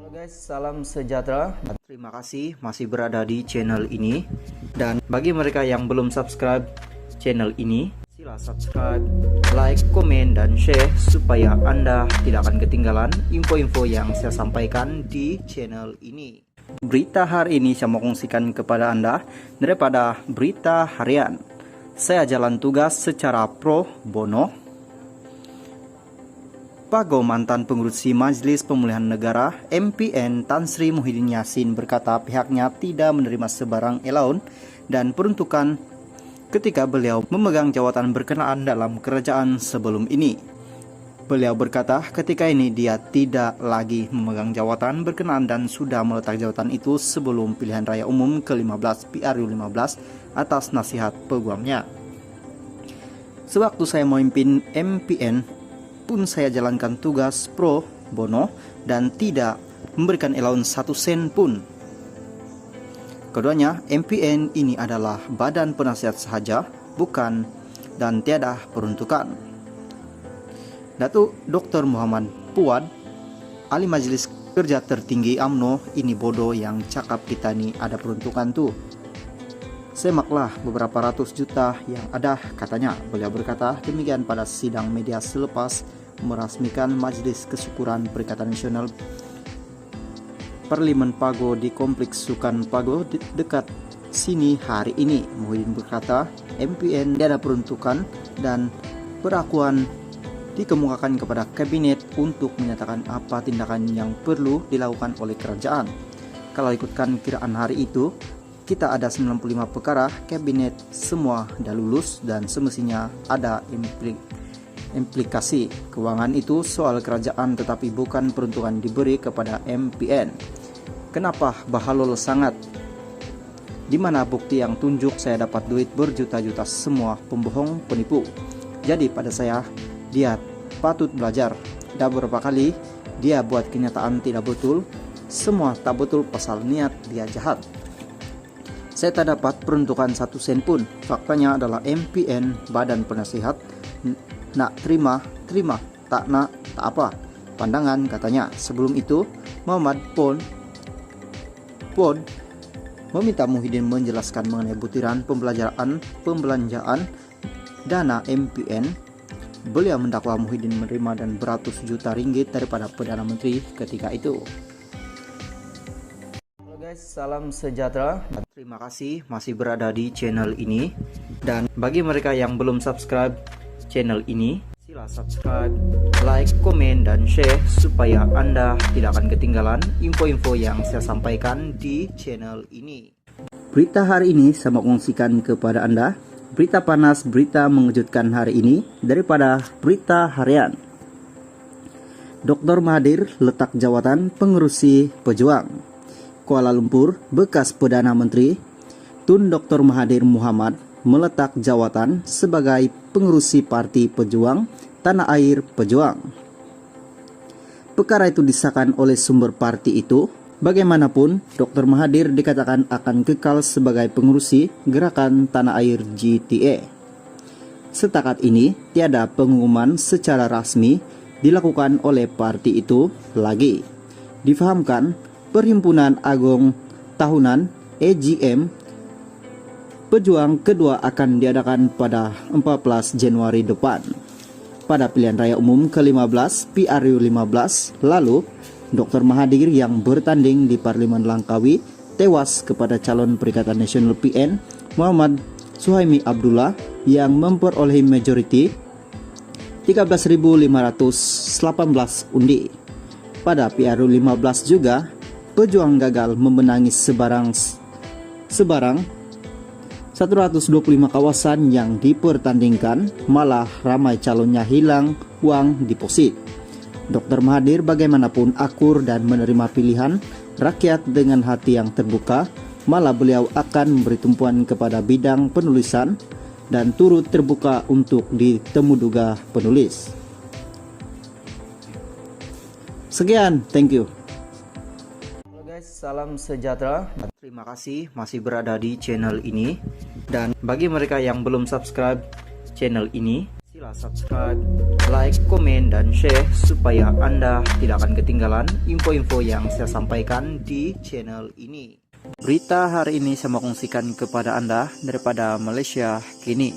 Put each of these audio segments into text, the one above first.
Halo guys, salam sejahtera. Terima kasih masih berada di channel ini. Dan bagi mereka yang belum subscribe channel ini, sila subscribe, like, komen, dan share supaya Anda tidak akan ketinggalan info-info yang saya sampaikan di channel ini. Berita hari ini saya mau kongsikan kepada Anda daripada berita harian. Saya jalan tugas secara pro bono. Pago mantan pengurusi Majelis Pemulihan Negara MPN Tan Sri Muhyiddin Yassin berkata pihaknya tidak menerima sebarang allowance dan peruntukan ketika beliau memegang jawatan berkenaan dalam kerajaan sebelum ini. Beliau berkata ketika ini dia tidak lagi memegang jawatan berkenaan dan sudah meletak jawatan itu sebelum pilihan raya umum ke-15 PRU15 atas nasihat peguamnya. Sewaktu saya memimpin MPN pun saya jalankan tugas pro bono dan tidak memberikan allowance 1 sen pun. Keduanya, MPN ini adalah badan penasihat sahaja, bukan dan tiada peruntukan. Datuk Dr. Muhammad Puad, ahli Majelis Kerja Tertinggi UMNO, ini bodoh yang cakap kita ni ada peruntukan tuh. Semaklah beberapa ratus juta yang ada, katanya. Beliau berkata demikian pada sidang media selepas merasmikan Majelis Kesyukuran Perikatan Nasional Parlimen Pago di Kompleks Sukan Pago dekat sini hari ini. Muhyiddin berkata MPN tiada peruntukan dan perakuan dikemukakan kepada kabinet untuk menyatakan apa tindakan yang perlu dilakukan oleh kerajaan. Kalau ikutkan kiraan hari itu, kita ada 95 perkara kabinet semua dah lulus dan semestinya ada implikasi keuangan itu soal kerajaan tetapi bukan peruntukan diberi kepada MPN. Kenapa bahalol sangat? Di mana bukti yang tunjuk saya dapat duit berjuta-juta? Semua pembohong, penipu. Jadi pada saya dia patut belajar. Dah beberapa kali dia buat kenyataan tidak betul. Semua tak betul pasal niat dia jahat. Saya tak dapat peruntukan 1 sen pun. Faktanya adalah MPN badan penasihat. Nak terima, tak nak, tak apa. Pandangan, katanya. Sebelum itu, Muhammad Pod meminta Muhyiddin menjelaskan mengenai butiran pembelanjaan dana MPN. Beliau mendakwa Muhyiddin menerima dan beratus juta ringgit daripada Perdana Menteri ketika itu. Halo guys, salam sejahtera. Terima kasih masih berada di channel ini. Dan bagi mereka yang belum subscribe channel ini, sila subscribe, like, komen, dan share supaya Anda tidak akan ketinggalan info-info yang saya sampaikan di channel ini. Berita hari ini saya mau kongsikan kepada Anda berita panas, berita mengejutkan hari ini daripada berita harian. Dr. Mahathir letak jawatan pengurusi pejuang. Kuala Lumpur, bekas Perdana Menteri Tun Dr. Mahathir Mohamad meletak jawatan sebagai pengurusi Parti Pejuang Tanah Air Pejuang. Perkara itu disahkan oleh sumber parti itu. Bagaimanapun, Dr. Mahathir dikatakan akan kekal sebagai pengurusi Gerakan Tanah Air GTA. Setakat ini, tiada pengumuman secara rasmi dilakukan oleh parti itu lagi. Difahamkan, Perhimpunan Agung Tahunan AGM Pejuang kedua akan diadakan pada 14 Januari depan. Pada pilihan raya umum ke-15 PRU15 lalu, Dr. Mahathir yang bertanding di Parlimen Langkawi tewas kepada calon Perikatan Nasional PN Muhammad Suhaimi Abdullah yang memperoleh majoriti 13.518 undi. Pada PRU15 juga, pejuang gagal memenangi sebarang 125 kawasan yang dipertandingkan, malah ramai calonnya hilang uang deposit. Dr. Mahathir bagaimanapun akur dan menerima pilihan rakyat dengan hati yang terbuka, malah beliau akan memberi tumpuan kepada bidang penulisan dan turut terbuka untuk ditemuduga penulis. Sekian, thank you. Halo guys, salam sejahtera. Terima kasih masih berada di channel ini. Dan bagi mereka yang belum subscribe channel ini, sila Sila subscribe, like, komen, dan share supaya Anda tidak akan ketinggalan info-info yang saya sampaikan di channel ini. Berita hari ini saya mau kongsikan kepada Anda daripada Malaysia kini.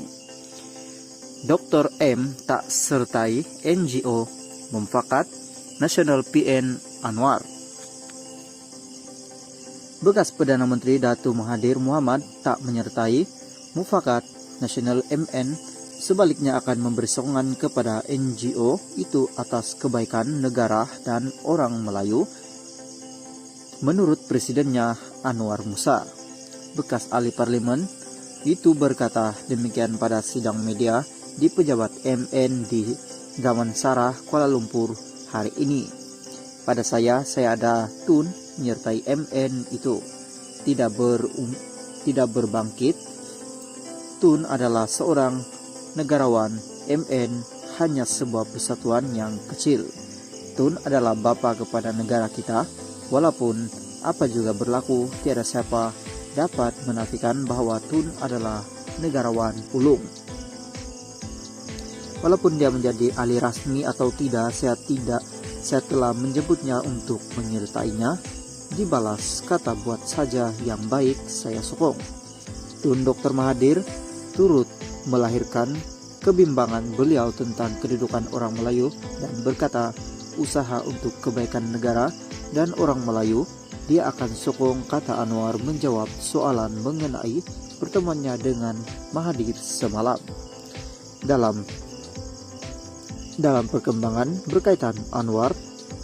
Dr. M tak sertai NGO memfakat Nasional PN Anwar. Bekas Perdana Menteri Datuk Mahathir Mohamad tak menyertai mufakat Nasional MN, sebaliknya akan memberi sokongan kepada NGO itu atas kebaikan negara dan orang Melayu. Menurut Presidennya Anwar Musa, bekas ahli parlimen itu berkata demikian pada sidang media di pejabat MN di Damansara, Kuala Lumpur hari ini. Pada saya ada Tun menyertai MN itu tidak berbangkit. Tun adalah seorang negarawan, MN hanya sebuah persatuan yang kecil. Tun adalah bapa kepada negara kita. Walaupun apa juga berlaku, tiada siapa dapat menafikan bahwa Tun adalah negarawan ulung. Walaupun dia menjadi ahli rasmi atau tidak, saya telah menyebutnya untuk menyertainya. Dibalas kata buat saja yang baik, saya sokong. Tun Dr. Mahathir turut melahirkan kebimbangan beliau tentang kedudukan orang Melayu dan berkata usaha untuk kebaikan negara dan orang Melayu dia akan sokong, kata Anwar menjawab soalan mengenai pertemuannya dengan Mahathir semalam. Dalam perkembangan berkaitan, Anwar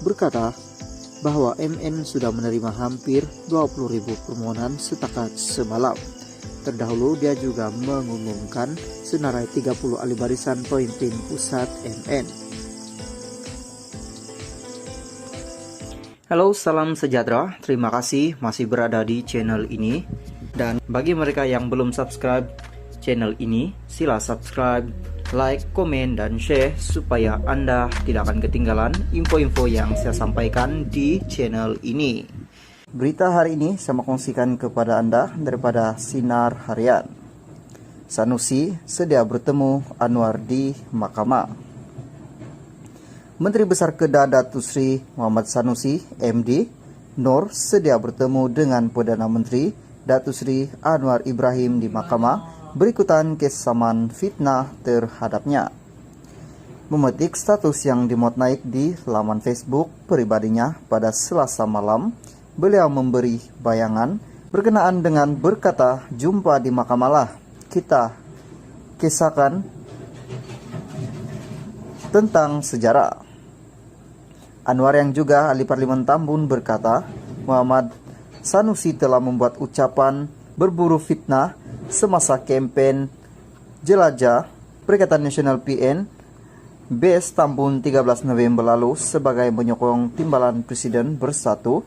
berkata bahwa MN sudah menerima hampir 20.000 permohonan setakat semalam. Terdahulu dia juga mengumumkan senarai 30 ahli barisan pemimpin pusat MN. Halo, salam sejahtera. Terima kasih masih berada di channel ini. Dan bagi mereka yang belum subscribe channel ini, sila subscribe, like, komen, dan share supaya Anda tidak akan ketinggalan info-info yang saya sampaikan di channel ini. Berita hari ini saya mau kongsikan kepada Anda daripada Sinar Harian. Sanusi sedia bertemu Anwar di Mahkamah. Menteri Besar Kedah Datuk Seri Muhammad Sanusi MD Nor sedia bertemu dengan Perdana Menteri Datuk Seri Anwar Ibrahim di Mahkamah berikutan kes saman fitnah terhadapnya. Memetik status yang dimuat naik di laman Facebook pribadinya pada Selasa malam, beliau memberi bayangan berkenaan dengan berkata, jumpa di mahkamah lah, kita kisahkan tentang sejarah. Anwar yang juga ahli parlimen Tambun berkata, Muhammad Sanusi telah membuat ucapan berburu fitnah semasa kempen jelajah Perikatan Nasional PN BES Tambun 13 November lalu sebagai menyokong timbalan Presiden Bersatu